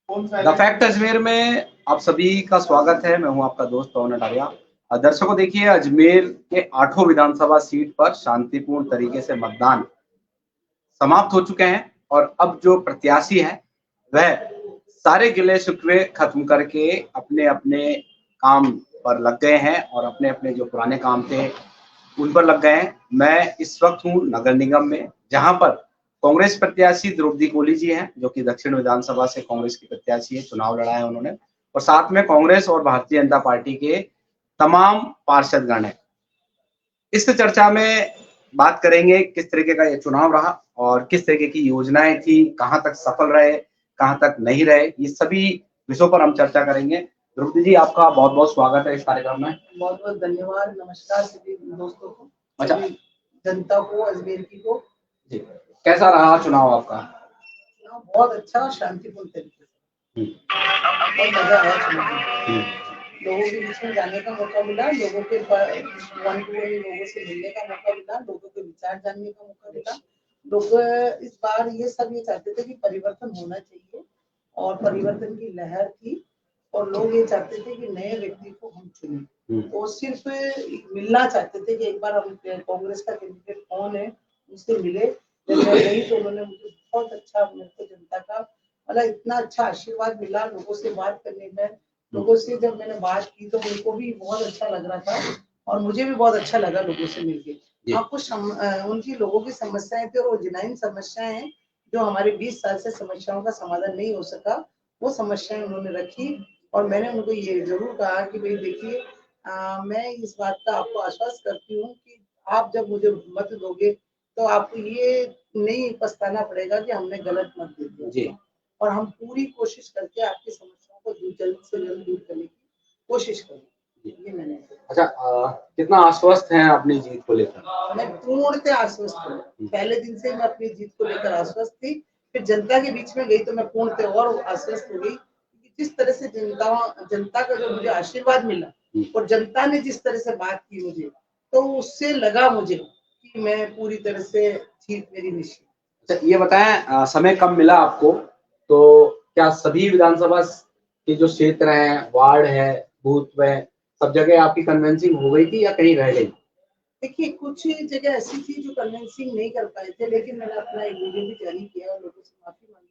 The fact Ajmer में आप सभी का स्वागत है। मैं हूं आपका दोस्त पवन अटारिया। दर्शकों, देखिए, अजमेर के 8 विधानसभा सीट पर शांतिपूर्ण तरीके से मतदान समाप्त हो चुके हैं और अब जो प्रत्याशी है वह सारे गिले शिकवे खत्म करके अपने अपने काम पर लग गए हैं और अपने अपने जो पुराने काम थे उन पर लग गए हैं। मैं इस वक्त हूँ नगर निगम में, जहां पर कांग्रेस प्रत्याशी द्रौपदी कोली जी हैं, जो कि दक्षिण विधानसभा से कांग्रेस की प्रत्याशी है। चुनाव लड़ा है उन्होंने, और साथ में कांग्रेस और भारतीय जनता पार्टी के तमाम पार्षदगण हैं। इस चर्चा में बात करेंगे किस तरीके का ये चुनाव रहा और किस तरीके की योजनाएं थी, कहां तक सफल रहे, कहां तक नहीं रहे, ये सभी विषयों पर हम चर्चा करेंगे। द्रौपदी जी, आपका बहुत बहुत स्वागत है इस कार्यक्रम में। बहुत बहुत धन्यवाद। नमस्कार सभी दोस्तों को, अच्छा, सभी जनता को, अजमेर की को। जी, कैसा रहा चुनाव आपका? चुनाव बहुत अच्छा, शांतिपूर्ण तरीके से, बहुत मजा आया चुनाव में। लोगों के बीच में जाने का मौका मिला, लोगों के वन टू वन लोगों से मिलने का मौका मिला, लोगों के विचार जानने का मौका मिला। लोग इस बार ये सब ये चाहते थे कि परिवर्तन होना चाहिए और परिवर्तन की लहर थी और लोग ये चाहते थे कि नए व्यक्ति को हम चुने। वो सिर्फ मिलना चाहते थे कि एक बार हम कांग्रेस का कैंडिडेट कौन है उससे मिले। जब मैं गई तो उन्होंने मुझे बहुत अच्छा, मेरे को जनता का मतलब इतना अच्छा आशीर्वाद मिला। लोगों से बात करने में, लोगों से जब मैंने बात की तो उनको भी बहुत अच्छा लग रहा था और मुझे भी बहुत अच्छा लगा लोगों से मिलके। हाँ, कुछ उनकी लोगों की समस्याएं थी और वो जिनाइन समस्याएं हैं जो हमारे 20 साल से समस्याओं का समाधान नहीं हो सका, वो समस्याएं उन्होंने रखी। और मैंने उनको ये जरूर कहा कि भाई देखिए, मैं इस बात का आपको आश्वास करती हूँ कि आप जब मुझे मत दोगे तो आपको ये नहीं पछताना पड़ेगा कि हमने गलत मत दे दिया। और हम पूरी कोशिश करके आपकी समस्याओं को जल्द से जल्द दूर करने की कोशिश करेंगे। ये मैंने अच्छा, कितना आश्वस्त हैं अपनी जीत को लेकर? मैं पूर्णतः आश्वस्त हूँ। पहले दिन से मैं अपनी जीत को लेकर आश्वस्त थी, फिर जनता के बीच में गई तो मैं पूर्णतः और आश्वस्त हो गई। जिस तरह से जनता का जो मुझे आशीर्वाद मिला और जनता ने जिस तरह से बात की मुझे, तो उससे लगा मुझे कि मैं पूरी तरह से जीत मेरी निश्चित। अच्छा, ये बताएं, समय कम मिला आपको, तो क्या सभी विधानसभा के जो क्षेत्र हैं, वार्ड है, बूथ में सब जगह आपकी कन्वेंसिंग हो गई थी या कहीं रह गई? देखिए, कुछ जगह ऐसी थी जो कन्विंसिंग नहीं कर पाए थे, लेकिन मैंने अपना एक वीडियो भी जारी किया और लोगों से माफी मांगी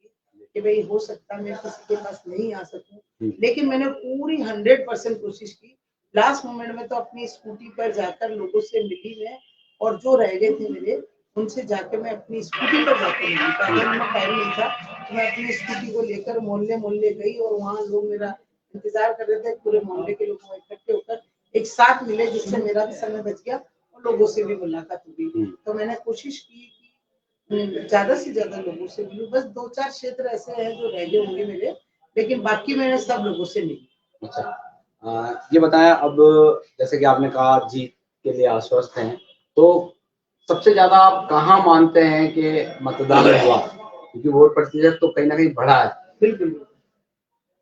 कि भाई हो सकता मैं किसी के पास नहीं आ सकूं, लेकिन मैंने पूरी 100% कोशिश की। लास्ट मोमेंट में तो अपनी स्कूटी पर जाकर लोगों से मिली मैं, और जो रह गए थे मेरे उनसे जाकर मैं अपनी स्कूटी पर जाकर मिली। पैदल में टाइम नहीं था तो मैं अपनी स्कूटी को लेकर मोहल्ले मोहल्ले गई और वहाँ लोग मेरा इंतजार कर रहे थे। पूरे मोहल्ले के लोग इकट्ठे होकर एक साथ मिले, जिससे मेरा भी समय बच गया और लोगों से भी मुलाकात हुई। तो मैंने कोशिश की कि ज्यादा से ज्यादा लोगों से मिलूं। बस 2-4 क्षेत्र ऐसे हैं जो रह गए होंगे मेरे, लेकिन बाकी मैंने सब लोगों से मिली। अच्छा, ये बताया, अब जैसे कि आपने कहा जीत के लिए आश्वस्त हैं, तो सबसे ज्यादा आप कहाँ मानते हैं कि मतदान हुआ? क्योंकि वोट प्रतिशत तो कहीं ना कहीं बढ़ा है। बिल्कुल।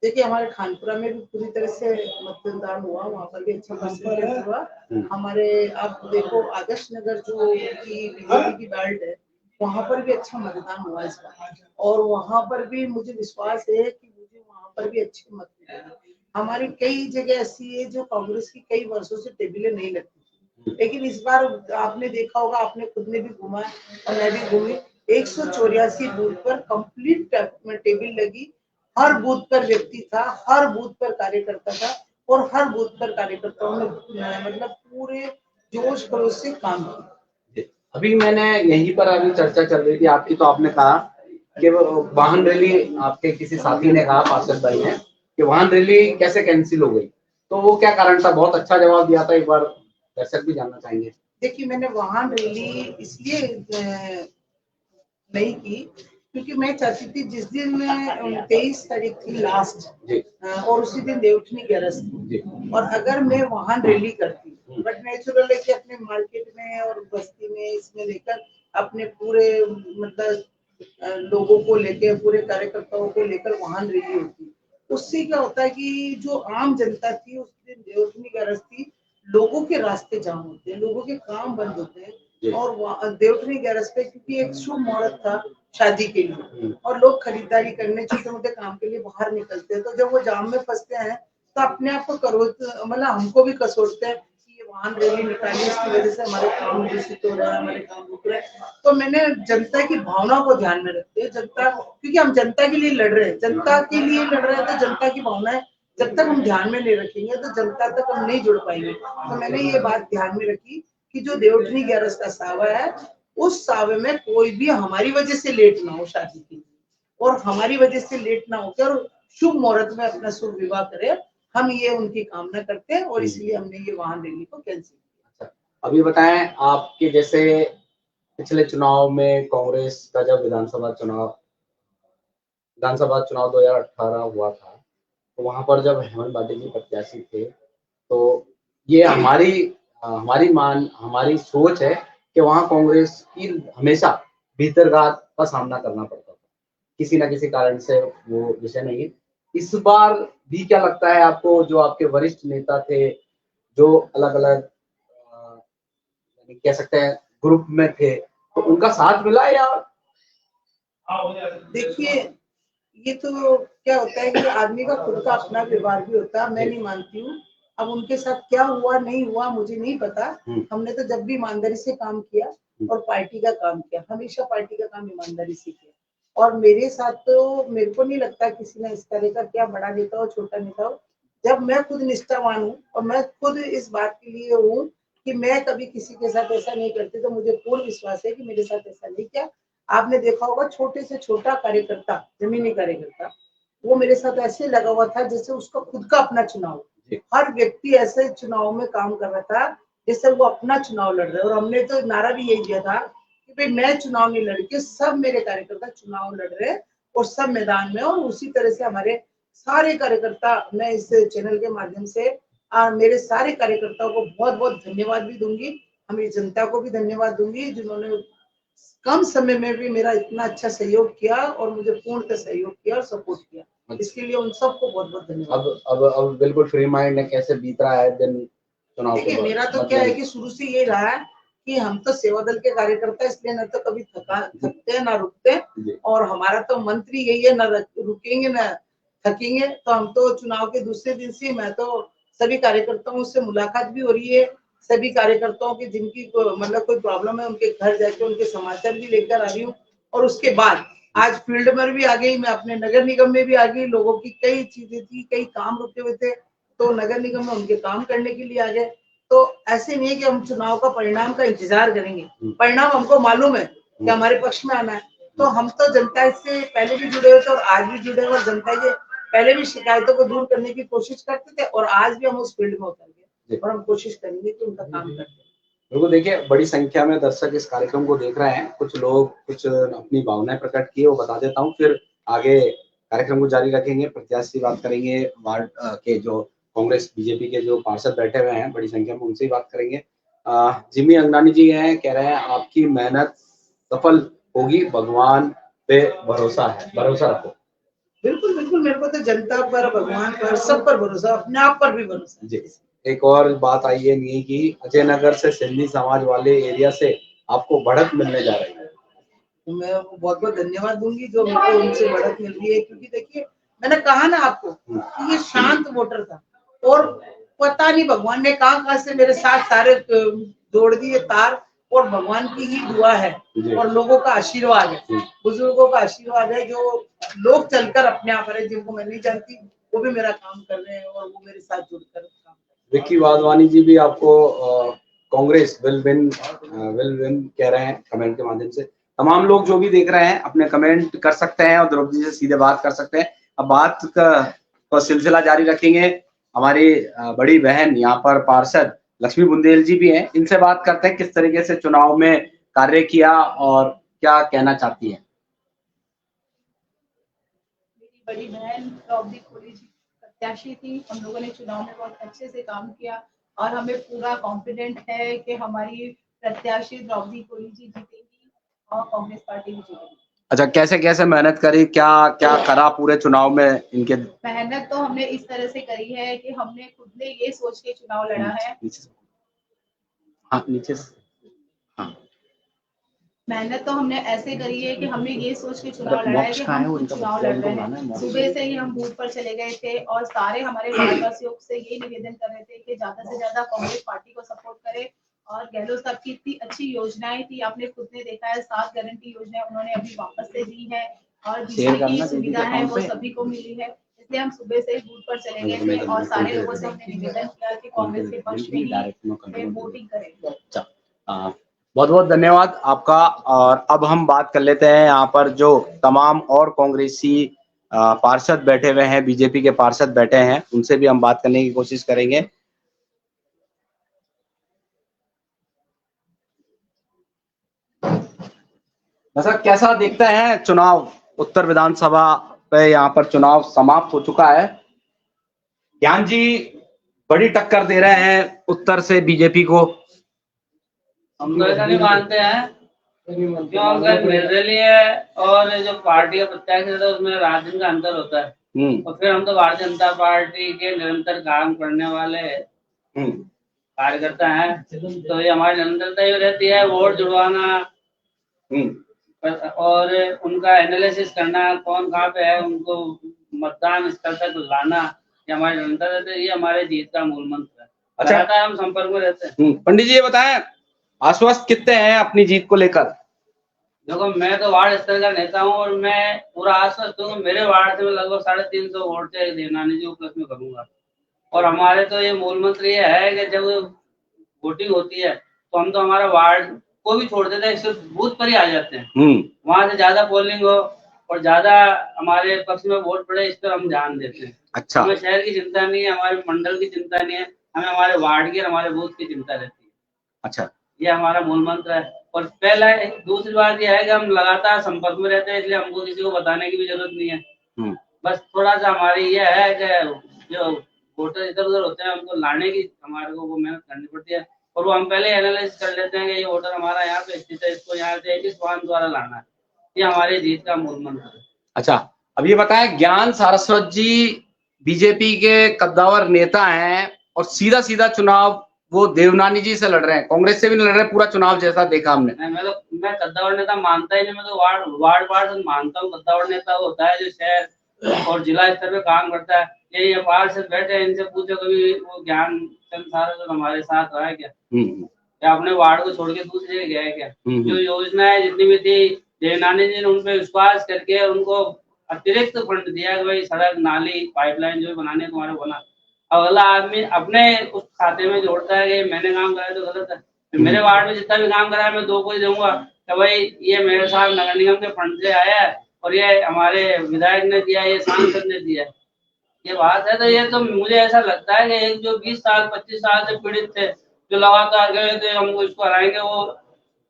देखिए, हमारे खानपुरा में भी पूरी तरह से मतदान हुआ, वहाँ पर भी अच्छा परसेंटेज हुआ। हमारे आप देखो आदर्श नगर जो की बीजेपी की बेल्ट है, वहाँ पर भी अच्छा मतदान हुआ इस बार, और वहाँ पर भी मुझे विश्वास है कि मुझे वहाँ पर भी अच्छे मत मिलेंगे। हमारी कई जगह ऐसी है जो कांग्रेस की कई वर्षों से टेबलें नहीं लगती, लेकिन इस बार आपने देखा होगा, आपने खुद ने भी घूमा और मैं भी घूमी, 184 बूथ पर कंप्लीट टेबल लगी। हर बूथ पर व्यक्ति था, हर बूथ पर कार्यकर्ता था और हर बूथ पर कार्यकर्ताओं ने मतलब पूरे जोश खरोश से काम किया। अभी मैंने यहीं पर अभी चर्चा चल रही थी आपकी, तो आपने कहा कि वाहन रैली, आपके किसी साथी ने कहा, पार्षद भाई ने, कि वाहन रैली कैसे कैंसिल हो गई, तो वो क्या कारण था? बहुत अच्छा जवाब दिया था, एक बार दर्शक भी जानना चाहेंगे। देखिए, मैंने वाहन रैली इसलिए नहीं की क्योंकि मैं चाहती थी जिस दिन 23 तारीख थी लास्ट, और उसी दिन देवउठनी ग्यारस थी, और अगर मैं वाहन रैली करती, बट नेचुरल है कि अपने मार्केट में और बस्ती में इसमें लेकर अपने पूरे मतलब लोगों को लेकर, पूरे कार्यकर्ताओं को लेकर वाहन रैली होती, उससे क्या होता है कि जो आम जनता थी उस दिन देवउठनी ग्यारस थी, लोगों के रास्ते जाम होते हैं, लोगों के काम बंद होते हैं, और देवउठनी ग्यारस पे क्योंकि एक शुभ मुहूर्त था, शादी के लिए, और लोग खरीदारी करने छोटे मोटे काम के लिए बाहर निकलते हैं, तो जब वो जाम में फंसते हैं तो अपने आप को करो, मतलब हमको भी कसोटते हैं कि ये वाहन रैली निकाली, इसकी वजह से हमारे काम दूषित हो रहा है, हमारे काम रुक रहे हैं। तो मैंने जनता की भावनाओं को ध्यान में रखते हैं, जनता, क्योंकि हम जनता के लिए लड़ रहे हैं, जनता के लिए लड़ रहे हैं, तो जनता की भावनाएं जब तक हम ध्यान में नहीं रखेंगे तो जनता तक हम नहीं जुड़ पाएंगे। तो मैंने ये बात ध्यान में रखी कि जो देवउठनी 11 का सावा है, उस सावे में कोई भी हमारी वजह से लेट ना हो शादी के लिए, और हमारी वजह से लेट ना होकर शुभ मुहूर्त में अपना शुभ विवाह करे, हम ये उनकी कामना करते हैं, और इसलिए हमने ये वाहन रैली को कैंसिल किया। अभी बताएं, आपके जैसे पिछले चुनाव में कांग्रेस का जब विधानसभा चुनाव 2018 हुआ था, तो वहां पर जब हेमंत बाडी जी प्रत्याशी थे, तो ये हमारी सोच है कि वहां कांग्रेस की हमेशा भीतरघात का सामना करना पड़ता था, किसी ना किसी कारण से वो विषय नहीं। इस बार भी क्या लगता है आपको, जो आपके वरिष्ठ नेता थे, जो अलग अलग यानी कह सकते हैं ग्रुप में थे, तो उनका साथ मिला, या देखिए, ये तो क्या होता है कि आदमी का खुद का अपना व्यवहार भी होता है, मैं नहीं मानती हूँ। अब उनके साथ क्या हुआ नहीं हुआ मुझे नहीं पता। हमने तो जब भी ईमानदारी से काम किया और पार्टी का काम किया, हमेशा पार्टी का काम ईमानदारी से किया, और मेरे साथ तो मेरे को नहीं लगता किसी ने इस तरह का, क्या बड़ा नेता हो छोटा नेता हो, जब मैं खुद निष्ठावान हूँ और मैं खुद इस बात के लिए हूँ कि मैं कभी किसी के साथ ऐसा नहीं करती, तो मुझे पूर्ण विश्वास है कि मेरे साथ ऐसा नहीं किया। आपने देखा होगा छोटे से छोटा कार्यकर्ता, जमीनी कार्यकर्ता, वो मेरे साथ ऐसे लगा हुआ था जैसे उसका खुद का अपना चुनाव। हर व्यक्ति ऐसे चुनाव में काम कर रहा था जैसे वो अपना चुनाव लड़ रहे हैं, और हमने तो नारा भी यही दिया था कि भाई मैं चुनाव नहीं लड़ के सब मेरे कार्यकर्ता चुनाव लड़ रहे हैं, और सब मैदान में, और उसी तरह से हमारे सारे कार्यकर्ता, मैं इस चैनल के माध्यम से मेरे सारे कार्यकर्ताओं को बहुत बहुत धन्यवाद भी दूंगी, हमारी जनता को भी धन्यवाद दूंगी जिन्होंने कम समय में भी मेरा इतना अच्छा सहयोग किया और मुझे पूर्णतः सहयोग किया और सपोर्ट किया, इसके लिए उन सबको बहुत बहुत धन्यवाद। अब बिल्कुल फ्री माइंड है, कैसे बीत रहा है दिन चुनाव के देखिए, बाद? मेरा तो क्या है कि शुरू से ये रहा है कि हम तो सेवा दल के कार्यकर्ता, इसलिए न तो कभी थकते हैं ना रुकते, और हमारा तो मंत्री यही है, न रुकेंगे न थकेंगे। तो हम तो चुनाव के दूसरे दिन से मैं तो सभी कार्यकर्ताओं से मुलाकात भी हो रही है, सभी कार्यकर्ताओं की जिनकी मतलब कोई प्रॉब्लम है उनके घर जाके उनके समाचार भी लेकर आ रही हूँ, और उसके बाद आज फील्ड में भी आ गई, मैं अपने नगर निगम में भी आ गई, लोगों की कई चीजें थी, कई काम रुके हुए थे, तो नगर निगम में उनके काम करने के लिए आ गए। तो ऐसे नहीं है कि हम चुनाव का परिणाम का इंतजार करेंगे, परिणाम हमको मालूम है कि हमारे पक्ष में आना है, तो हम तो जनता से पहले भी जुड़े हुए थे और आज भी जुड़े हुए, और जनता के पहले भी शिकायतों को दूर करने की कोशिश करते थे, और आज भी हम उस फील्ड में उतर गए, और हम कोशिश करेंगे कि उनका काम करते हैं। बिल्कुल, देखिए बड़ी संख्या में दर्शक इस कार्यक्रम को देख रहे हैं, कुछ लोग कुछ अपनी भावनाएं प्रकट किए, वो बता देता हूँ, फिर आगे कार्यक्रम को जारी रखेंगे, प्रत्याशी बात करेंगे, वार्ड के जो कांग्रेस बीजेपी के जो पार्षद बैठे हुए हैं बड़ी संख्या में, उनसे ही बात करेंगे। जिमी अंगनानी जी हैं, कह रहे हैं आपकी मेहनत सफल होगी, भगवान पे भरोसा है, भरोसा रखो। बिल्कुल बिल्कुल, मेरे को तो जनता पर, भगवान पर, सब पर भरोसा, अपने आप पर भी भरोसा जी। एक और बात आई है नहीं कि अजय नगर से सिंधी समाज वाले एरिया से आपको बढ़त मिलने जा रही है, तो मैं बहुत बहुत धन्यवाद दूंगी जो मेरे को उनसे बढ़त मिल रही है, क्योंकि देखिए मैंने कहा ना आपको कि ये शांत वोटर था, और पता नहीं भगवान ने कहाँ से मेरे साथ सारे जोड़ दिए तार, और भगवान की ही दुआ है और लोगों का आशीर्वाद है, बुजुर्गों का आशीर्वाद है, जो लोग चलकर अपने आप रहे, जिनको मैं नहीं जानती वो भी मेरा काम कर रहे हैं, और वो मेरे साथ जुड़कर काम कर रहे हैं। विक्की वाधवानी जी भी आपको कांग्रेस विल विन कह रहे हैं कमेंट के माध्यम से। तमाम लोग जो भी देख रहे हैं अपने कमेंट कर सकते हैं और द्रौपदी जी से सीधे बात कर सकते हैं। अब बात का सिलसिला जारी रखेंगे। हमारी बड़ी बहन यहाँ पर पार्षद लक्ष्मी बुंदेल जी भी हैं, इनसे बात करते हैं किस तरीके से चुनाव में कार्य किया और क्या कहना चाहती है। मेरी बड़ी बहन द्रौपदी खोली जी प्रत्याशी थी, हम लोगों ने चुनाव में बहुत अच्छे से काम किया, और हमें पूरा कॉन्फिडेंट है कि हमारी प्रत्याशी द्रौपदी खोली जी जीतेंगी और कांग्रेस पार्टी भी जीतेगी। अच्छा, कैसे कैसे मेहनत करी, क्या क्या करा पूरे चुनाव में इनके? मेहनत तो हमने इस तरह से करी है कि हमने खुद ने ये सोच के चुनाव लड़ा है। नीचे से, हाँ नीचे से, हाँ मेहनत तो हमने ऐसे करी है कि हमने ये सोच के चुनाव लड़ा है कि हम खुद चुनाव लड़ रहे हैं। सुबह से ही हम बूथ पर चले गए थे और सारे हमारे वार्डवासियों से यही निवेदन कर रहे थे कि ज्यादा से ज्यादा कांग्रेस पार्टी को सपोर्ट करें। और गहलोत साहब की इतनी अच्छी योजनाएं थी, आपने खुद ने देखा है, 7 गारंटी योजनाएं उन्होंने अभी वापस से दी है और बिजली की सुविधा है वो सभी को मिली है। इसलिए हम सुबह से ही बूथ पर चले गए थे और सारे लोगों से हमने निवेदन किया कि कांग्रेस के पक्ष में ही वोटिंग करें। बहुत बहुत धन्यवाद आपका। और अब हम बात कर लेते हैं यहाँ पर जो तमाम और कांग्रेसी पार्षद बैठे हुए हैं, बीजेपी के पार्षद बैठे हैं, उनसे भी हम बात करने की कोशिश करेंगे। दर्शक, कैसा देखते हैं चुनाव? उत्तर विधानसभा पे यहाँ पर चुनाव समाप्त हो चुका है। ज्ञान जी बड़ी टक्कर दे रहे हैं उत्तर से बीजेपी को। हम तो ऐसा नहीं मानते हैं, क्यों? अगर निर्दलीय है और जो पार्टी का प्रत्याशी है उसमें राजनीति का अंतर होता है। और फिर हम तो भारतीय जनता पार्टी के निरंतर काम करने वाले कार्यकर्ता हैं, तो ये हमारी निरंतरता ही रहती है। वोट जुड़वाना और उनका एनालिसिस करना, कौन कहाँ पे है, उनको मतदान स्तर तक लाना, ये हमारी निरंतर रहती है। ये हमारे जीत का मूल मंत्र है। अच्छा, हम संपर्क में रहते हैं। पंडित जी ये बताएं, आश्वस्त कितने हैं अपनी जीत को लेकर? देखो, मैं तो वार्ड स्तर का नेता हूँ और मैं पूरा आश्वस्त हूँ। मेरे वार्ड से मैं लगभग 350 वोट से देवनानी जी को प्लस में करूंगा। और हमारे तो ये मूल मंत्र ये है कि जब वोटिंग होती है तो हम तो हमारा वार्ड को भी छोड़ देते हैं, सिर्फ बूथ पर ही आ जाते हैं। वहां से ज्यादा पोलिंग हो और ज्यादा हमारे पक्ष में वोट पड़े, इस पर हम ध्यान देते हैं। अच्छा, हमें शहर की चिंता नहीं है, हमारे मंडल की चिंता नहीं है, हमें हमारे वार्ड की और हमारे बूथ की चिंता रहती है। अच्छा, ये हमारा मूल मंत्र है। और पहला दूसरी बात यह है कि हम लगातार संपर्क में रहते हैं, इसलिए हमको किसी को बताने की भी जरूरत नहीं है। बस थोड़ा सा हमारी ये है कि जो वोटर इधर उधर होते हैं हमको लाने की हमारे को वो मेहनत करनी पड़ती है। और वो हम पहले एनालाइज कर लेते हैं कि ये वोटर हमारा यहाँ पे स्थित है, इसको यहाँ से इस वाहन द्वारा लाना है। ये हमारी जीत का मूल मंत्र है। अच्छा, अब ये बताएं, ज्ञान सारस्वत जी बीजेपी के कद्दावर नेता हैं और सीधा सीधा चुनाव वो देवनानी जी से लड़ रहे हैं, कांग्रेस से भी नहीं लड़ रहे पूरा चुनाव, जैसा देखा हमने। मैं कद्दावर नेता मानता ही नहीं, मैं तो वार्ड मानता हूँ। कद्दावर नेता होता है जो शहर और जिला स्तर पे काम करता है। ये पार्षद से बैठे हैं, इनसे पूछो कभी वो ज्ञान चंद सारस्वत हमारे साथ रहा है क्या? या अपने वार्ड को छोड़ के दूसरी जगह गया है क्या? जो योजनाएं जितनी भी थी, देवनानी जी ने उन पे विश्वास करके उनको अतिरिक्त फंड दिया कि भाई सड़क, नाली, पाइपलाइन जो बनाने तुम्हारे बना। अब अगला आदमी अपने उस खाते में जोड़ता है कि मैंने काम कराया तो गलत है। मेरे वार्ड में जितना भी काम करा है मैं 2 को ही दूंगा कि भाई ये मेरे साथ नगर निगम के फंड से आया है और ये हमारे विधायक ने दिया, ये सांसद ने दिया। ये बात है। तो ये तो मुझे ऐसा लगता है कि एक जो 20 साल 25 साल से पीड़ित थे, जो लगातार गए थे हमको इसको हराएंगे, वो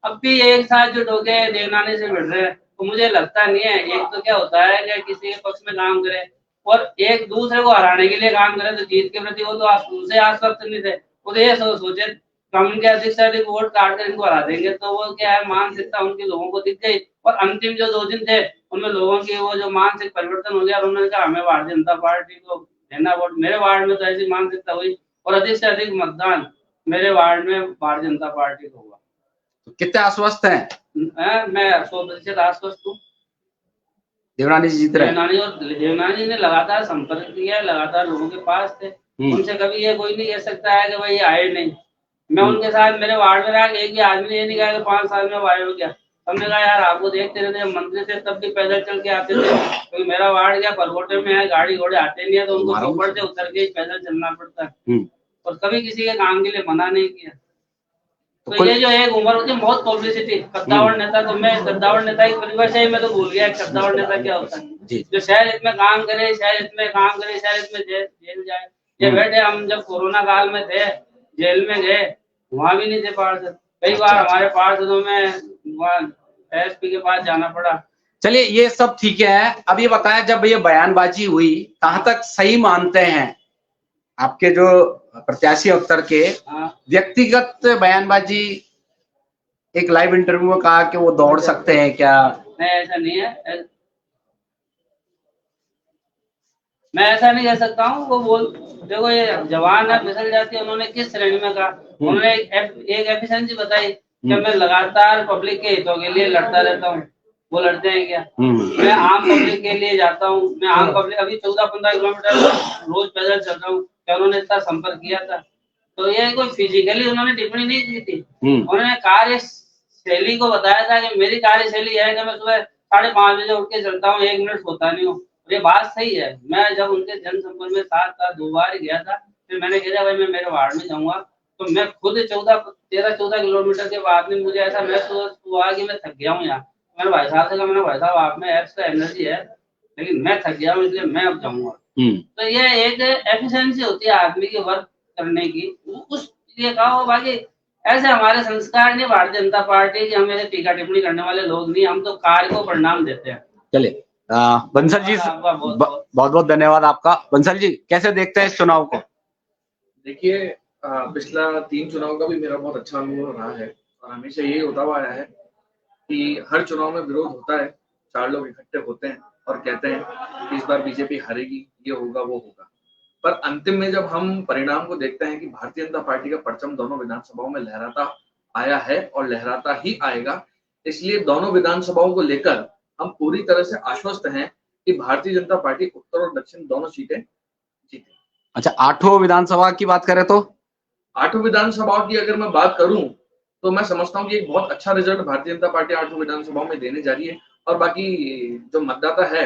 अब भी एक साथ जो ठोके देवनानी से भिड़ रहे हैं। तो मुझे लगता नहीं है। एक तो क्या होता है कि किसी के पक्ष में काम करे और एक दूसरे को हराने के लिए काम करे, तो जीत के प्रति वो तो उनसे आश्वस्त नहीं थे। वो तो ये सोचे हम इनके अधिक से अधिक वोट काट कर इनको हरा देंगे। तो वो क्या है, मानसिकता उनके लोगों को दिख गई और अंतिम जो 2 दिन थे उनमें लोगों की वो जो मानसिक परिवर्तन हो गया और उन्होंने कहा हमें भारतीय जनता पार्टी को देना वोट। मेरे वार्ड में तो ऐसी मानसिकता हुई और अधिक से अधिक मतदान मेरे वार्ड में भारतीय जनता पार्टी को हुआ। तो कितने आश्वस्त हैं? मैं 100% आश्वस्त हूँ। देवनानी जी जीत रहे हैं। देवनानी जी ने लगातार संपर्क किया, लगातार लोगों के पास थे। उनसे कभी ये कोई नहीं कह सकता है कि भाई आए नहीं। मैं उनके साथ मेरे वार्ड में रहा, एक ही आदमी ने ये नहीं कहा कि 5 साल में आए हो क्या। हमने कहा यार आपको देखते रहते, मंत्री थे तब भी पैदल चल के आते थे, क्योंकि मेरा वार्ड क्या परकोटे में है, गाड़ी घोड़े आते नहीं है, तो उनको ऊपर से उतर के पैदल चलना पड़ता है। और कभी किसी के काम के लिए मना नहीं किया। तो ये जो एक उम्र होती है, बहुत पब्लिसिटी। कद्दावर नेता, तो मैं कद्दावर नेता की परिभाषा ही मैं तो भूल गया। कद्दावर नेता क्या होता है? जो शहर हित में काम करे, शहर हित में काम करे, शहर हित में जेल जाए। ये बैठे हम जब कोरोना काल में थे, जेल में गए, वहां भी नहीं थे पार्षद। कई बार हमारे पार्षदों में वहाँ एसपी के पास जाना पड़ा। चलिए ये सब ठीक है। अब ये बताया, जब ये बयानबाजी हुई, कहाँ तक सही मानते हैं आपके जो प्रत्याशी उत्तर के व्यक्तिगत बयानबाजी? एक लाइव इंटरव्यू में कहा कि वो दौड़ सकते हैं क्या? नहीं, ऐसा नहीं है। मैं ऐसा नहीं कह सकता हूँ। वो देखो, ये जवान है, फिसल जाती है। उन्होंने किस श्रेणी में कहा? उन्होंने एक एफिशिएंसी बताई क्या मैं लगातार पब्लिक के हितों के लिए लड़ता रहता हूँ? वो लड़ते हैं क्या? मैं आम पब्लिक के लिए जाता हूँ, मैं आम पब्लिक अभी 14-15 किलोमीटर रोज पैदल चल रहा हूँ। क्या उन्होंने इतना संपर्क किया था? तो ये कोई फिजिकली उन्होंने टिप्पणी नहीं की थी, उन्होंने कार्यशैली को बताया था कि मेरी कार्यशैली है कि मैं सुबह 5:30 बजे उठ के चलता हूँ, 1 मिनट सोता नहीं हूँ। ये बात सही है। मैं जब उनके जनसंपर्क में साथ था, 2 बार गया था, फिर मैंने कहा भाई मैं मेरे वार्ड में जाऊंगा, तो मैं खुद 13-14 किलोमीटर के बाद में मुझे ऐसा महसूस हुआ कि मैं थक गया हूँ यहाँ। मैंने भाई साहब से कहा, मैंने भाई साहब आप में एक्स्ट्रा एनर्जी है, लेकिन मैं थक गया हूँ, इसलिए मैं अब जाऊंगा। तो ये एक एफिशिएंसी होती है आदमी की वर्क करने की, उस लिए कहा हो। बाकी ऐसे हमारे संस्कार नहीं भारतीय जनता पार्टी की, हम ऐसे टीका टिप्पणी करने वाले लोग नहीं, हम तो कार्य को परिणाम देते हैं। चलिए बंसल जी बहुत बहुत धन्यवाद आपका। बंसल जी कैसे देखते हैं इस चुनाव को? देखिए पिछला 3 चुनाव का भी मेरा बहुत अच्छा अनुभव रहा है और हमेशा यही होता हुआ आया है कि हर चुनाव में विरोध होता है, 4 लोग इकट्ठे होते हैं और कहते हैं कि इस बार बीजेपी हारेगी, ये होगा वो होगा, पर अंतिम में जब हम परिणाम को देखते हैं कि भारतीय जनता पार्टी का परचम दोनों विधानसभाओं में लहराता आया है और लहराता ही आएगा, इसलिए दोनों विधानसभाओं को लेकर हम पूरी तरह से आश्वस्त हैं कि भारतीय जनता पार्टी उत्तर और दक्षिण दोनों सीटें जीते। अच्छा, 8 विधानसभा की बात करें तो 8 विधानसभाओं की अगर मैं बात करूं तो मैं समझता हूं कि एक बहुत अच्छा रिजल्ट भारतीय जनता पार्टी 8 विधानसभाओं में देने जा रही है और बाकी जो मतदाता है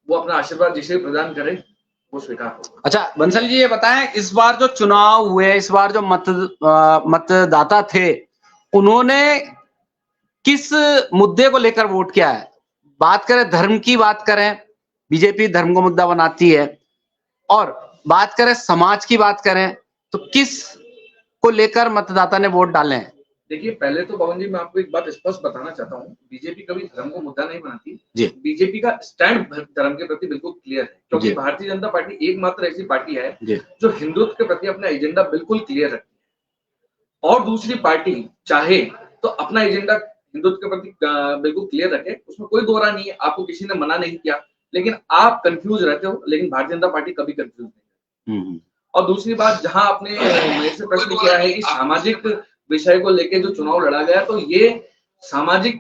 वो अपना आशीर्वाद जिसे प्रदान करे वो स्वीकार हो। अच्छा बंसल जी ये बताएं, इस बार जो चुनाव हुए, इस बार जो मतदाता थे, उन्होंने किस मुद्दे को लेकर वोट किया है? बात करें धर्म की, बात करें बीजेपी धर्म को मुद्दा बनाती है, और बात करें समाज की, बात करें तो किस को लेकर मतदाता ने वोट डाले हैं? देखिए पहले तो पवन जी मैं आपको एक बात स्पष्ट बताना चाहता हूँ, बीजेपी कभी धर्म को मुद्दा नहीं बनाती जी। बीजेपी का स्टैंड धर्म के प्रति बिल्कुल क्लियर है, क्योंकि भारतीय जनता पार्टी एकमात्र ऐसी पार्टी है जो हिंदुत्व के प्रति अपना एजेंडा बिल्कुल क्लियर रखती है, और दूसरी पार्टी चाहे तो अपना एजेंडा हिंदुत्व के प्रति बिल्कुल क्लियर रखे, उसमें कोई दो राय नहीं है, आपको किसी ने मना नहीं किया, लेकिन आप कंफ्यूज रहते हो, लेकिन भारतीय जनता पार्टी कभी कंफ्यूज नहीं। और दूसरी बात, जहां आपने मेरे से प्रश्न किया है कि सामाजिक विषय को लेकर जो चुनाव लड़ा गया, तो ये सामाजिक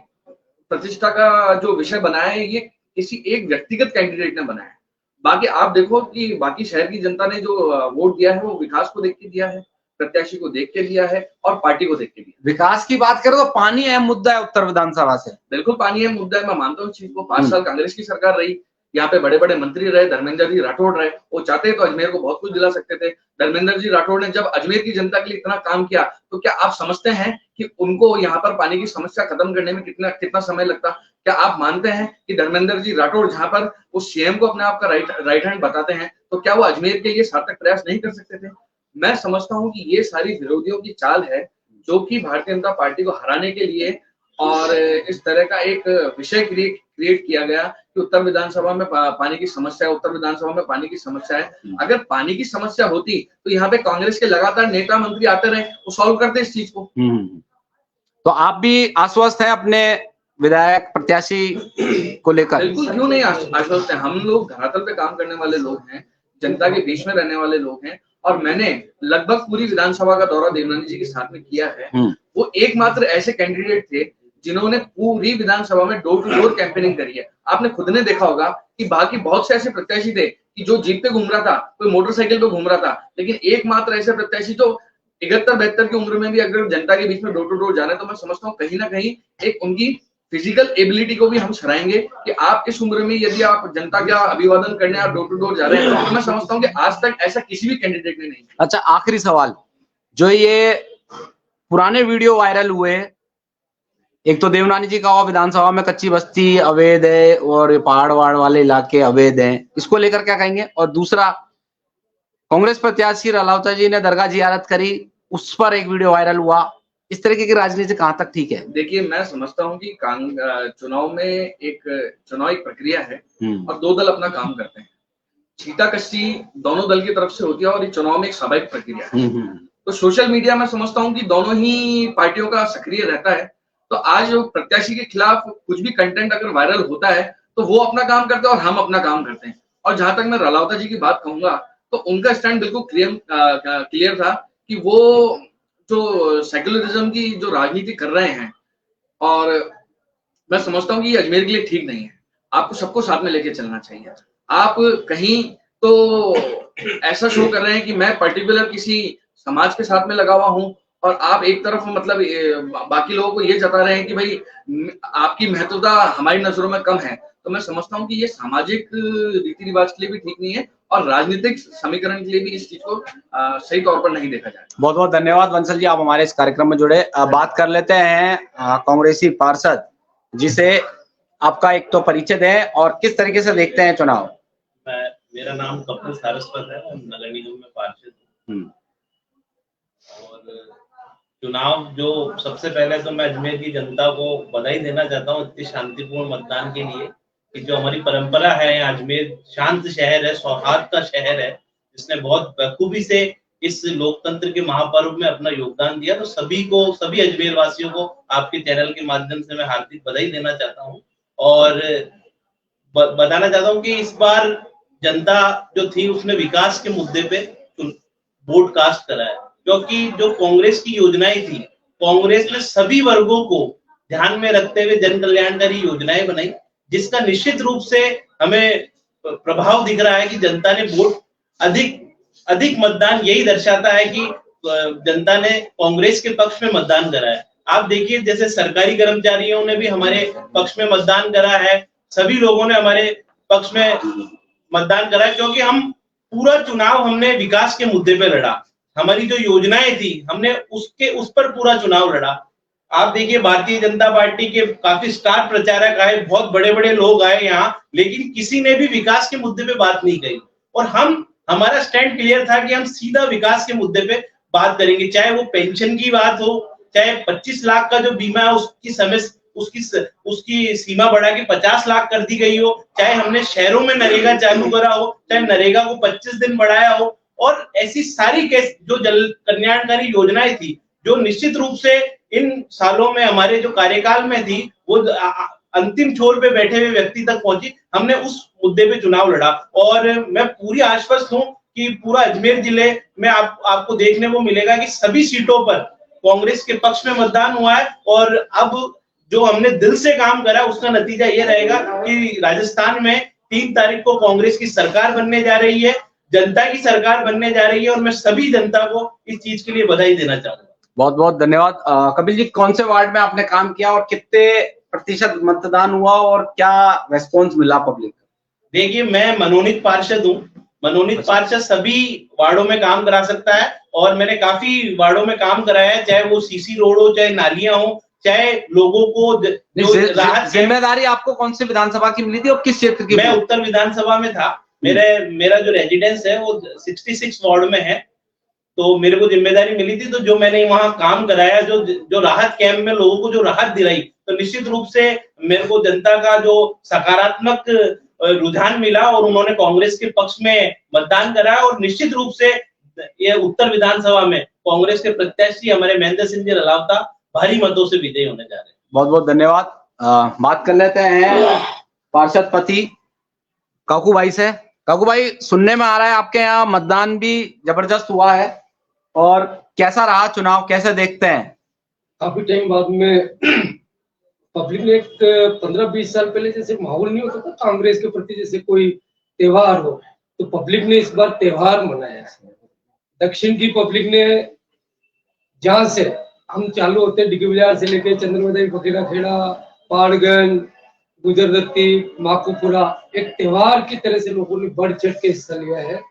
प्रतिष्ठा का जो विषय बनाया है ये किसी एक व्यक्तिगत कैंडिडेट ने बनाया है। बाकी आप देखो कि बाकी शहर की जनता ने जो वोट दिया है वो विकास को देख के दिया है, प्रत्याशी को देख के दिया है और पार्टी को देख के दिया। विकास की बात करें तो पानी अहम मुद्दा है उत्तर विधानसभा से। बिल्कुल पानी अहम मुद्दा है, मैं मानता हूँ इस चीज को। 5 साल कांग्रेस की सरकार रही, यहाँ पे बड़े बड़े मंत्री रहे, धर्मेंद्र जी राठौड़ रहे, वो चाहते तो अजमेर को बहुत कुछ दिला सकते थे। धर्मेंद्र जी राठौड़ ने जब अजमेर की जनता के लिए इतना काम किया, तो क्या आप समझते हैं कि उनको यहाँ पर पानी की समस्या खत्म करने में कितना समय लगता? क्या आप मानते हैं कि धर्मेंद्र जी राठौड़ जहां पर वो सीएम को अपने आप का राइट हैंड बताते हैं, तो क्या वो अजमेर के लिए सार्थक प्रयास नहीं कर सकते थे? मैं समझता हूँ कि ये सारी विरोधियों की चाल है, जो कि भारतीय जनता पार्टी को हराने के लिए और इस तरह का एक विषय क्रिएट किया गया कि उत्तर विधानसभा में पानी की समस्या है, उत्तर विधानसभा में पानी की समस्या है। अगर पानी की समस्या होती तो यहाँ पे कांग्रेस के लगातार नेता मंत्री आते रहे, वो सॉल्व करते इस चीज को। तो आप भी आश्वस्त हैं अपने विधायक प्रत्याशी को लेकर? बिल्कुल, क्यों नहीं आश्वस्त है। हम लोग धरातल पे काम करने वाले लोग हैं, जनता के बीच में रहने वाले लोग हैं, और मैंने लगभग पूरी विधानसभा का दौरा देवनानी जी के साथ में किया है। वो एकमात्र ऐसे कैंडिडेट थे जिन्होंने पूरी विधानसभा में डोर टू डोर कैंपेनिंग करी है। आपने खुद ने देखा होगा कि बाकी बहुत से ऐसे प्रत्याशी थे कि जो जीप पे घूम रहा था, कोई मोटरसाइकिल पे घूम रहा था, लेकिन एकमात्र ऐसे प्रत्याशी जो 71-72 की उम्र में भी अगर जनता के बीच में डोर टू डोर जा रहे हैं, तो मैं समझता हूँ कहीं ना कहीं एक उनकी फिजिकल एबिलिटी को भी हम सराहेंगे कि आप इस उम्र में यदि आप जनता का अभिवादन करने आप डोर टू डोर जा रहे हैं, तो मैं समझता हूँ कि आज तक ऐसा किसी भी कैंडिडेट ने नहीं। अच्छा, आखिरी सवाल, जो ये पुराने वीडियो वायरल हुए, एक तो देवनानी जी का हुआ विधानसभा में कच्ची बस्ती अवैध है और पहाड़ वहाड़ वाले इलाके अवैध हैं, इसको लेकर क्या कहेंगे? और दूसरा, कांग्रेस प्रत्याशी रलावता जी ने दरगाह जियारत करी, उस पर एक वीडियो वायरल हुआ, इस तरीके की राजनीति कहां तक ठीक है? देखिए मैं समझता हूं कि चुनाव में एक प्रक्रिया है और 2 दल अपना काम करते हैं। छींटाकशी दोनों दल की तरफ से होती है और ये चुनाव में एक स्वाभाविक प्रक्रिया है। तो सोशल मीडिया में समझता हूं कि दोनों ही पार्टियों का सक्रिय रहता है। तो आज प्रत्याशी के खिलाफ कुछ भी कंटेंट अगर वायरल होता है तो वो अपना काम करते हैं और हम अपना काम करते हैं। और जहां तक मैं रलावता जी की बात कहूंगा, तो उनका स्टैंड बिल्कुल क्लियर था कि वो जो सेक्युलरिज्म की जो राजनीति कर रहे हैं, और मैं समझता हूँ कि ये अजमेर के लिए ठीक नहीं है। आपको सबको साथ में लेके चलना चाहिए। आप कहीं तो ऐसा शो कर रहे हैं कि मैं पर्टिकुलर किसी समाज के साथ में लगा हुआ हूँ, और आप एक तरफ मतलब बाकी लोगों को ये जता रहे हैं कि भाई आपकी महत्वता हमारी नजरों में कम है। तो मैं समझता हूँ कि ये सामाजिक रीति रिवाज के लिए भी ठीक नहीं है, और राजनीतिक समीकरण के लिए भी इस चीज को सही तौर पर नहीं देखा जाए। बहुत बहुत धन्यवाद वंसल जी, आप हमारे इस कार्यक्रम में जुड़े। बात कर लेते हैं कांग्रेसी पार्षद, जिसे आपका एक तो परिचय दें और किस तरीके से देखते हैं चुनाव। मेरा नाम कपिल सारस्वत है, मैं नगर निगम में पार्षद हूँ। और चुनाव जो सबसे पहले तो मैं अजमेर की जनता को बधाई देना चाहता हूँ इतनी शांतिपूर्ण मतदान के लिए, कि जो हमारी परंपरा है, यहाँ अजमेर शांत शहर है, सौहार्द का शहर है, जिसने बहुत बखूबी से इस लोकतंत्र के महापर्व में अपना योगदान दिया। तो सभी अजमेर वासियों को आपके चैनल के माध्यम से मैं हार्दिक बधाई देना चाहता हूँ, और बताना चाहता हूँ कि इस बार जनता जो थी उसने विकास के मुद्दे पे वोट कास्ट करा है, क्योंकि जो कांग्रेस की योजनाएं थी, कांग्रेस ने सभी वर्गों को ध्यान में रखते हुए जन कल्याणकारी योजनाएं बनाई, जिसका निश्चित रूप से हमें प्रभाव दिख रहा है कि जनता ने वोट अधिक मतदान यही दर्शाता है कि जनता ने कांग्रेस के पक्ष में मतदान करा है। आप देखिए, जैसे सरकारी कर्मचारियों ने भी हमारे पक्ष में मतदान करा है, सभी लोगों ने हमारे पक्ष में मतदान करा है, क्योंकि हम पूरा चुनाव हमने विकास के मुद्दे पे लड़ा। हमारी जो योजनाएं थी हमने उस पर पूरा चुनाव लड़ा। आप देखिए, भारतीय जनता पार्टी के काफी स्टार प्रचारक आए, बहुत बड़े बड़े लोग आए यहाँ, लेकिन किसी ने भी विकास के मुद्दे पे बात नहीं कही। और हमारा स्टैंड क्लियर था कि हम सीधा विकास के मुद्दे पे बात करेंगे, चाहे वो पेंशन की बात हो, चाहे 25 लाख का जो बीमा है उसकी सीमा बढ़ा के 50 लाख कर दी गई हो, चाहे हमने शहरों में नरेगा चालू करा हो, चाहे नरेगा को 25 दिन बढ़ाया हो, और ऐसी सारी जो जल कल्याणकारी योजनाएं थी जो निश्चित रूप से इन सालों में हमारे जो कार्यकाल में थी वो अंतिम छोर पे बैठे हुए व्यक्ति तक पहुंची, हमने उस मुद्दे पे चुनाव लड़ा। और मैं पूरी आश्वस्त हूं कि पूरा अजमेर जिले में आपको देखने को मिलेगा कि सभी सीटों पर कांग्रेस के पक्ष में मतदान हुआ है, और अब जो हमने दिल से काम करा उसका नतीजा ये रहेगा कि राजस्थान में 3 तारीख को कांग्रेस की सरकार बनने जा रही है, जनता की सरकार बनने जा रही है, और मैं सभी जनता को इस चीज के लिए बधाई देना चाहूंगा। बहुत बहुत धन्यवाद। कपिल जी, कौन से वार्ड में आपने काम किया और कितने प्रतिशत मतदान हुआ और क्या रेस्पॉन्स मिला पब्लिक? देखिए, मैं मनोनीत पार्षद हूँ। मनोनीत पार्षद सभी वार्डों में काम करा सकता है, और मैंने काफी वार्डों में काम कराया है, चाहे वो सीसी रोड हो, चाहे नालियां हो, चाहे लोगों को जो राहत। जिम्मेदारी आपको कौन सी विधानसभा की मिली थी और किस क्षेत्र की? मैं उत्तर विधानसभा में था। मेरा जो रेजिडेंस है वो 66 वार्ड में है, तो मेरे को जिम्मेदारी मिली थी। तो जो मैंने वहां काम कराया, जो राहत कैंप में लोगों को जो राहत दिलाई, तो निश्चित रूप से मेरे को जनता का जो सकारात्मक रुझान मिला और उन्होंने कांग्रेस के पक्ष में मतदान करा, और निश्चित रूप से ये उत्तर विधानसभा में कांग्रेस के प्रत्याशी हमारे महेंद्र सिंह जी रलावता भारी मतों से विजयी होने जा रहे हैं। बहुत बहुत धन्यवाद। बात कर लेते हैं पार्षद पति काकू भाई से। काकू भाई, सुनने में आ रहा है आपके यहाँ मतदान भी जबरदस्त हुआ है, और कैसा रहा चुनाव, कैसे देखते हैं? काफी टाइम बाद में पब्लिक ने 15-20 साल पहले जैसे माहौल नहीं होता था कांग्रेस के प्रति, जैसे कोई त्योहार हो, तो पब्लिक ने इस बार त्योहार मनाया। दक्षिण की पब्लिक ने, जहां से हम चालू होते हैं डिग्गी बाजार से लेके चंद्रमदाई, फकीरा खेड़ा, पाड़गंज, गुजरदत्ती, माकूपुरा, एक त्योहार की तरह से लोगों ने बढ़ चढ़ के हिस्सा लिया है।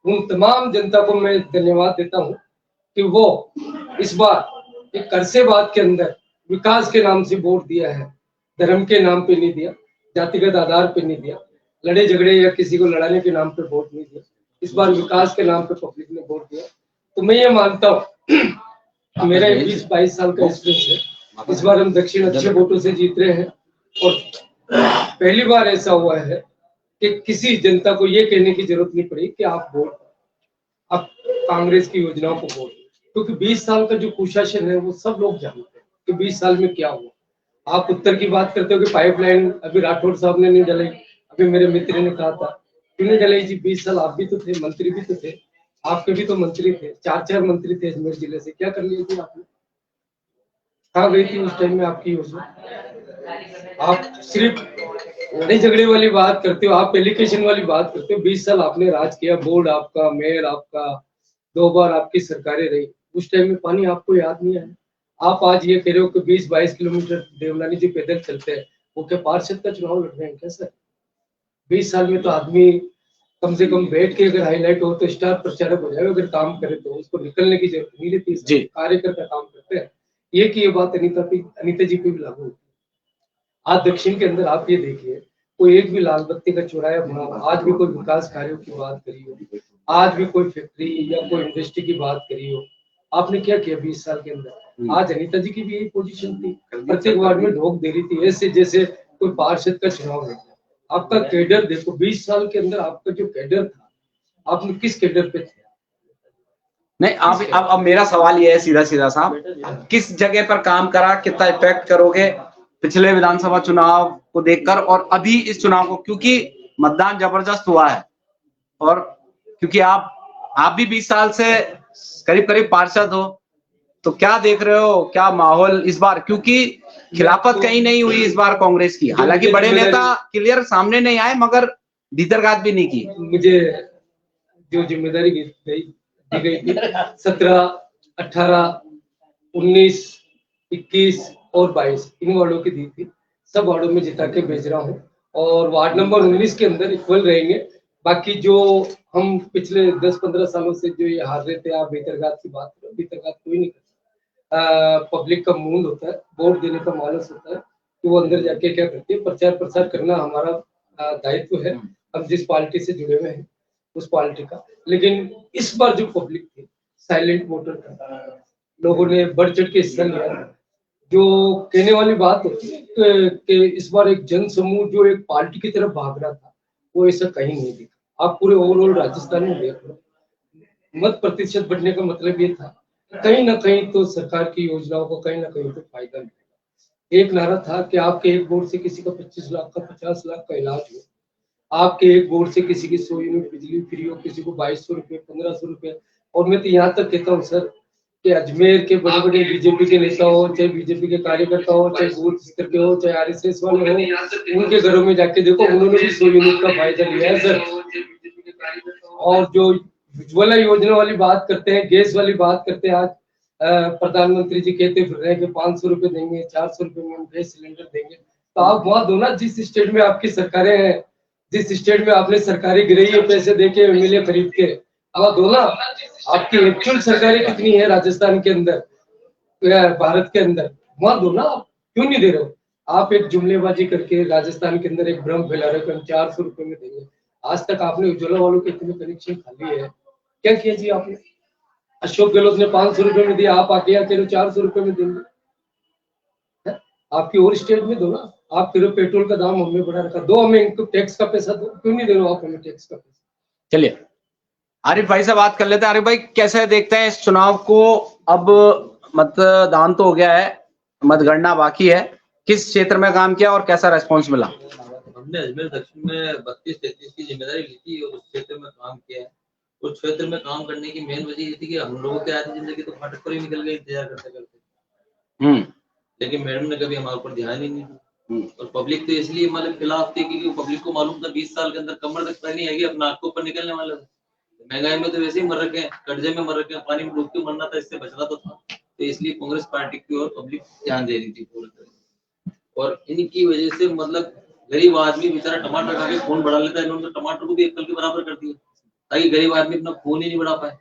उन तमाम जनता को मैं धन्यवाद देता हूं कि वो इस बार एक करसेबाद के अंदर विकास के नाम से वोट दिया है, धर्म के नाम पे नहीं दिया, जातिगत आधार पे नहीं दिया, लड़े झगड़े या किसी को लड़ाने के नाम पे वोट नहीं दिया। इस बार विकास के नाम पे पब्लिक ने वोट दिया। तो मैं ये मानता हूँ, मेरा 20-22 साल का एक्सपीरियंस है, इस बार हम दक्षिण अच्छे वोटों से जीत रहे हैं। और पहली बार ऐसा हुआ है कि किसी जनता को ये कहने की जरूरत नहीं पड़ी कि आप कांग्रेस की योजनाओं को वोट, क्योंकि 20 साल का जो कुशासन है वो सब लोग जानते हैं कि 20 साल में क्या हुआ। आप उत्तर की बात करते हो कि पाइपलाइन अभी राठौड़ साहब ने नहीं डलाई, अभी मेरे मित्र ने कहा था क्यों नहीं डलाई जी, 20 साल आप भी तो थे, मंत्री भी तो थे, आपके भी तो मंत्री थे, 4 मंत्री थे अजमेर जिले से, क्या कर लिए थे आपने? कहाँ गई थी उस टाइम में आपकी योजना? आप सिर्फ लड़ाई झगड़े वाली बात करते हो, आप एलिगेशन वाली बात करते हो। 20 साल आपने राज किया, बोर्ड आपका, मेयर आपका, 2 बार आपकी सरकारें रही, उस टाइम में पानी आपको याद नहीं आया? आप आज ये कह रहे हो कि 20-22 किलोमीटर देवलानी जी पैदल चलते हैं, वो क्या पार्षद का चुनाव लड़ रहे हैं क्या सर? 20 साल में तो आदमी कम से कम बैठ के अगर हाईलाइट हो तो स्टार प्रचारक हो जाए, अगर काम करे तो उसको निकलने की जरूरत नहीं रहती। जी। कार्यकर्ता काम करते हैं। ये बात अनीता जी पे भी लागू होती है। आज दक्षिण के अंदर आप ये देखिए, कोई एक भी लाल बत्ती का चौराया बना हो, आज भी कोई विकास कार्यों की बात करी हो, आज भी कोई फैक्ट्री या कोई इंडस्ट्री की बात करी हो, आपने क्या किया 20 साल के अंदर? आज अनीता जी की भी यही पोजीशन थी, प्रत्येक वार्ड में ढोक दे रही थी, ऐसे जैसे कोई पार्षद का चुनाव है। आपका कैडर देखो, 20 साल के अंदर आपका जो कैडर था, आपने किस कैडर पे थे? नहीं, आप अब मेरा सवाल ये है सीधा सीधा साहब, किस जगह पर काम करा, कितना इफेक्ट करोगे पिछले विधानसभा चुनाव को देखकर और अभी इस चुनाव को, क्योंकि मतदान जबरदस्त हुआ है और क्योंकि आप भी 20 साल से करीब करीब पार्षद हो, तो क्या देख रहे हो, क्या माहौल इस बार? क्योंकि खिलाफत कहीं नहीं हुई इस बार कांग्रेस की, हालांकि बड़े नेता क्लियर सामने नहीं आए मगर भीतरघात भी नहीं की। मुझे जो जिम्मेदारी दी गई थी 17, 18, 19, 21 और 22 इन वार्डों की दी थी, सब वार्डों में जिता के भेज रहा हूँ और वार्ड नंबर 19 के अंदर इक्वल रहेंगे। बाकी जो हम पिछले 10-15 सालों से जो ये हार रहे थे, आप भीतरघात की बात करो, भीतरघात कोई नहीं करता। पब्लिक का मूड होता है, वोट देने का मानस होता है कि वो अंदर जाके क्या करती है, प्रचार प्रसार करना हमारा दायित्व है। हम जिस पार्टी से जुड़े हुए हैं उस पार्टी का, लेकिन इस बार जो पब्लिक थी साइलेंट वोटर था, लोगों ने बढ़ चढ़ के हिस्सा लिया। जो कहने वाली बात होती है कि इस बार एक जन समूह जो एक पार्टी की तरफ भाग रहा था, वो ऐसा कहीं नहीं दिखा। आप पूरे ओवरऑल राजस्थान में देख लो, मत प्रतिशत बढ़ने का मतलब ये था कहीं ना कहीं तो सरकार की योजनाओं को कहीं ना कहीं तो फायदा मिलेगा। एक नारा था कि आपके एक वोट से किसी का 25 लाख का 50 लाख का इलाज हो, आपके एक वोट से किसी की 100 यूनिट बिजली फ्री हो, किसी को 2200 रुपए, 1500 रुपए। और मैं तो यहाँ तक कहता हूँ सर कि अजमेर के बड़े बड़े बीजेपी के नेता हो, चाहे बीजेपी के कार्यकर्ता हो, चाहे बूथ स्तर के हो, चाहे आरएसएस वाले हो, उनके घरों में जाके देखो, उन्होंने भी 100 यूनिट का फायदा लिया है सर। और जो उज्ज्वला योजना वाली बात करते हैं, गैस वाली बात करते हैं, आज प्रधानमंत्री जी कहते फिर रहे कि 500 रुपए देंगे, 400 रुपए में हम गैस सिलेंडर देंगे। तो आप वहां दो ना, जिस स्टेट में आपकी सरकारें हैं, जिस स्टेट में आपने सरकारें गिराई है पैसे देके एमएलए खरीद के, अब दो ना। आपकी एक्चुअल सरकारें कितनी है राजस्थान के अंदर, भारत के अंदर, वहां दो ना। आप क्यों नहीं दे रहे हो? आप एक जुमलेबाजी करके राजस्थान के अंदर एक भ्रम फैला रहे हो कि हम 400 रुपए में देंगे। आज तक आपने उज्ज्वला वालों के इतने कनेक्शन खाली है, क्या किया जी आपने? अशोक गहलोत ने 500 रुपए में दिया, आप आके कह 400 रुपए में देंगे। आपकी और स्टेट में दो ना। आप फिर पेट्रोल का दाम हमने बढ़ा रखा, दो हमें इनको टैक्स का पैसा दो, क्यों नहीं दे रहे हो आप हमें टैक्स का पैसा? चलिए आरिफ भाई से बात कर लेते हैं। आरिफ भाई, कैसे देखते हैं इस चुनाव को? अब मतदान तो हो गया है, मतगणना बाकी है, किस क्षेत्र में काम किया और कैसा रेस्पॉन्स मिला? हमने अजमेर दक्षिण में 32-33 की जिम्मेदारी ली थी और उस क्षेत्र में काम किया है। उस क्षेत्र में काम करने की मेन वजह ये थी कि हम लोगों की आधी जिंदगी तो फाटक पर ही निकल गई इंतजार करते करते। लेकिन मैडम ने कभी हमारे ऊपर ध्यान ही नहीं दिया और पब्लिक तो इसलिए मतलब खिलाफ थी क्योंकि पब्लिक को मालूम था 20 साल के अंदर कमर तक पानी आएगी, अपना आंख के ऊपर निकलने वाला था। महंगाई में तो वैसे ही मर रखे हैं, कर्जे में मर रखे हैं, पानी में डूब के मरना था, इससे बचना तो था। तो इसलिए कांग्रेस पार्टी की ओर पब्लिक ध्यान दे रही थी पूरी तरह। और इनकी वजह से मतलब गरीब आदमी बेचारा टमाटर खा के खून बढ़ा लेता है, इन्होंने टमाटर को भी एप्पल के बराबर कर दिया ताकि गरीब आदमी अपना खून ही नहीं बढ़ा पाए।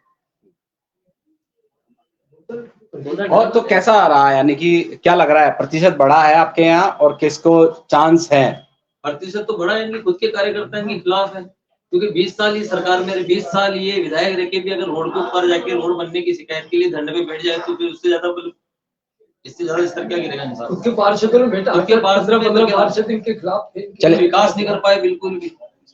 और तो कैसा आ रहा है, यानी कि क्या लग रहा है, प्रतिशत बढ़ा है आपके यहाँ और किसको चांस है? प्रतिशत तो बढ़ा है, इनके खुद के कार्यकर्ता इनके खिलाफ है क्योंकि 20 साल ये सरकार में 20 साल ये विधायक रह के भी अगर रोड के ऊपर जाके रोड बनने की शिकायत के लिए धरने पे बैठ जाए तो फिर उससे ज्यादा इससे ज्यादा स्तर क्या गिरेगा इंसान? उसके पार्षदों ने बेटा उसके 15 पार्षद इनके खिलाफ थे, चले विकास नहीं कर पाए बिल्कुल भी,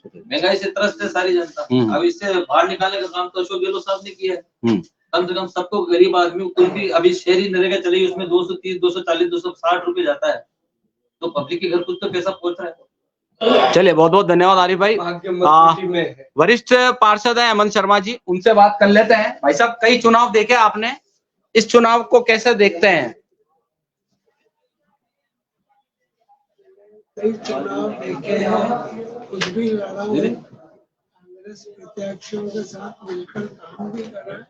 महंगाई से त्रस्त है सारी जनता। अब इससे बाहर निकालने का काम तो अशोक गहलोत साहब ने किया है। कम से कम सबको गरीब आदमी कोई भी अभी शहरी नरेगा चलेगी उसमें 230, 240, 260 रुपए जाता है, तो पब्लिक के घर कुछ तो पैसा पहुंच रहा है। चलिए, बहुत बहुत धन्यवाद आरिफ भाई। भाग्य मजबूती में है। वरिष्ठ पार्षद हैं हेमंत शर्मा जी, उनसे बात कर लेते हैं। भाई साहब, कई चुनाव देखे आपने, इस चुनाव को कैसे देखते हैं? कई चुनाव देखे हैं, कुछ भी लड़ा हूँ, कांग्रेस प्रत्याशियों के साथ मिलकर काम भी करा है।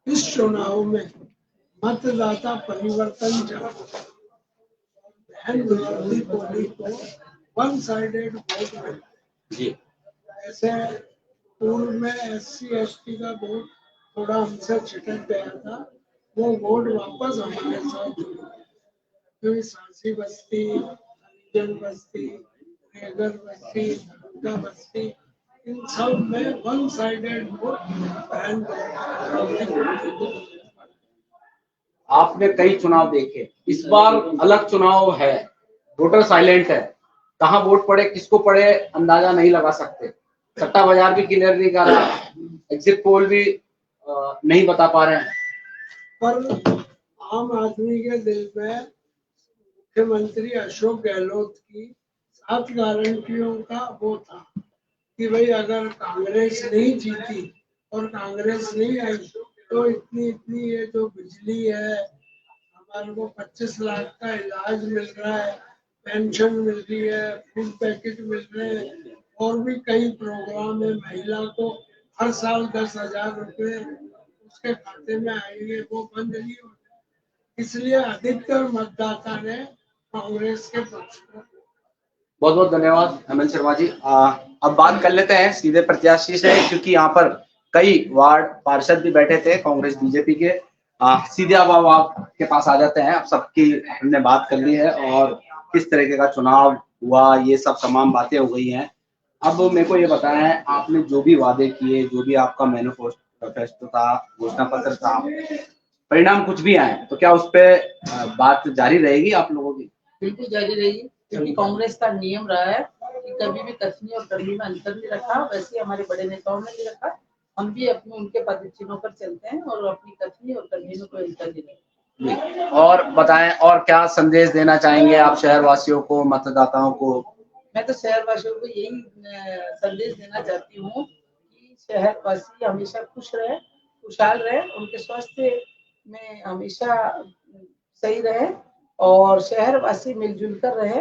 इस चुनाव में मतदाता परिवर्तन चाहता है। बहन विरोधी टोली को वन साइडेड वोट मिला जी। ऐसे पूर्व में SC/ST का वोट थोड़ा हमसे छिटक गया था, वो वोट वापस हमारे साथ जुड़ा। क्योंकि सांसी बस्ती, हरिजन बस्ती, रेगर बस्ती, धनका बस्ती, इन सब में वन साइडेड वोट बहन आपने कई चुनाव देखे, इस बार अलग चुनाव है, वोटर साइलेंट है, कहाँ वोट पड़े किसको पड़े अंदाजा नहीं लगा सकते, सट्टा बाजार भी क्लियर नहीं कर रहा, एग्जिट पोल भी नहीं बता पा रहे हैं। पर आम आदमी के दिल में मुख्यमंत्री अशोक गहलोत की 7 गारंटियों का वो था कि भाई अगर कांग्रेस नहीं जीती और कांग्रेस नहीं आई तो इतनी इतनी ये जो बिजली है, हमारे को 25 लाख का इलाज मिल रहा है, पेंशन मिल रही है, फूड पैकेट मिल रहे हैं, और भी कई प्रोग्राम है। महिला को हर साल 10,000 रुपए उसके खाते में आएंगे, वो बंद नहीं होते। इसलिए अधिकतर मतदाता ने कांग्रेस के पक्ष में। बहुत बहुत धन्यवाद हेमंत शर्मा जी। अब बात कर लेते हैं सीधे प्रत्याशी से, क्योंकि यहाँ पर कई वार्ड पार्षद भी बैठे थे कांग्रेस बीजेपी के। सीधे अब आपके पास आ जाते हैं। अब सबकी हमने बात कर ली है और किस तरीके का चुनाव हुआ, ये सब तमाम बातें हो गई हैं। अब मेरे को ये बताएं, आपने जो भी वादे किए, जो भी आपका मैनिफेस्टो था, घोषणा पत्र था, परिणाम कुछ भी आए तो क्या उस पर बात जारी रहेगी आप लोगों की? बिल्कुल जारी रहेगी, क्योंकि कांग्रेस का नियम रहा है कि कभी भी कथनी और करनी में अंतर नहीं रखा। वैसे हमारे बड़े नेताओं ने नहीं रखा। हम भी अपने उनके पदचिन्हों पर चलते हैं और अपनी कथनी और करनी में कोई अंतर नहीं रखा। और बताएं, और क्या संदेश देना चाहेंगे आप शहरवासियों को, मतदाताओं को? मैं तो शहरवासियों को यही संदेश देना चाहती हूँ कि शहरवासी हमेशा खुश रहे, खुशहाल रहे, उनके स्वास्थ्य में हमेशा सही रहे और शहरवासी मिलजुल कर रहे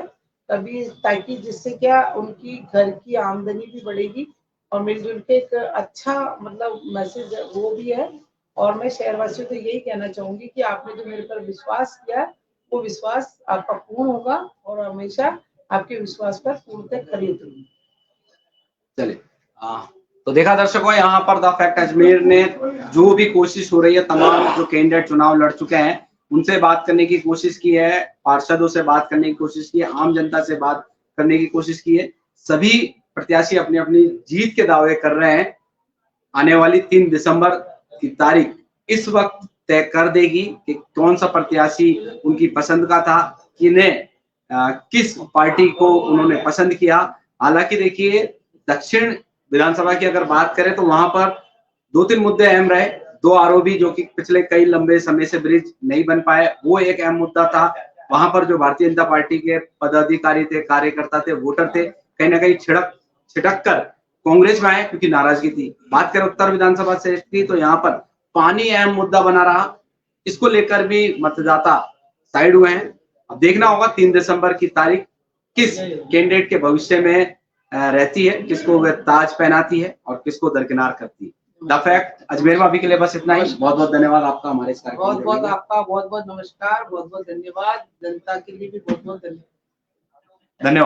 तभी, ताकि जिससे क्या उनकी घर की आमदनी भी बढ़ेगी और मिलजुल के एक अच्छा मतलब मैसेज वो भी है। और मैं शहरवासियों को यही कहना चाहूंगी कि आपने जो मेरे पर विश्वास किया, वो विश्वास आपका पूर्ण होगा और हमेशा आपके विश्वास पर पूर्णतः खरी उतरूंगी। चलिए, तो देखा दर्शकों, यहाँ पर द फैक्ट अजमेर ने जो भी कोशिश हो रही है, तमाम जो कैंडिडेट चुनाव लड़ चुके हैं उनसे बात करने की कोशिश की है, पार्षदों से बात करने की कोशिश की है, आम जनता से बात करने की कोशिश की है। सभी प्रत्याशी अपनी अपनी जीत के दावे कर रहे हैं। आने वाली 3 दिसंबर की तारीख इस वक्त तय कर देगी कि कौन सा प्रत्याशी उनकी पसंद का था, किन्हें किस पार्टी को उन्होंने पसंद किया। हालांकि देखिए, दक्षिण विधानसभा की अगर बात करें तो वहां पर 2-3 मुद्दे अहम रहे। 2 आरोपी जो कि पिछले कई लंबे समय से ब्रिज नहीं बन पाए, वो एक अहम मुद्दा था। वहां पर जो भारतीय जनता पार्टी के पदाधिकारी थे, कार्यकर्ता थे, वोटर थे, कहीं ना कहीं छिटक कर कांग्रेस में आए क्योंकि नाराजगी थी। बात करें उत्तर विधानसभा से की तो यहाँ पर पानी अहम मुद्दा बना रहा। इसको लेकर भी मतदाता साइड हुए हैं। अब देखना होगा 3 दिसंबर की तारीख किस कैंडिडेट के भविष्य में रहती है, किसको वे ताज पहनाती है और किसको दरकिनार करती है। द फैक्ट अजमेर में अभी के लिए बस इतना ही। बहुत बहुत धन्यवाद आपका हमारे इस कार्यक्रम में। बहुत बहुत आपका बहुत बहुत नमस्कार, बहुत बहुत धन्यवाद। जनता के लिए भी बहुत बहुत धन्यवाद। धन्यवाद।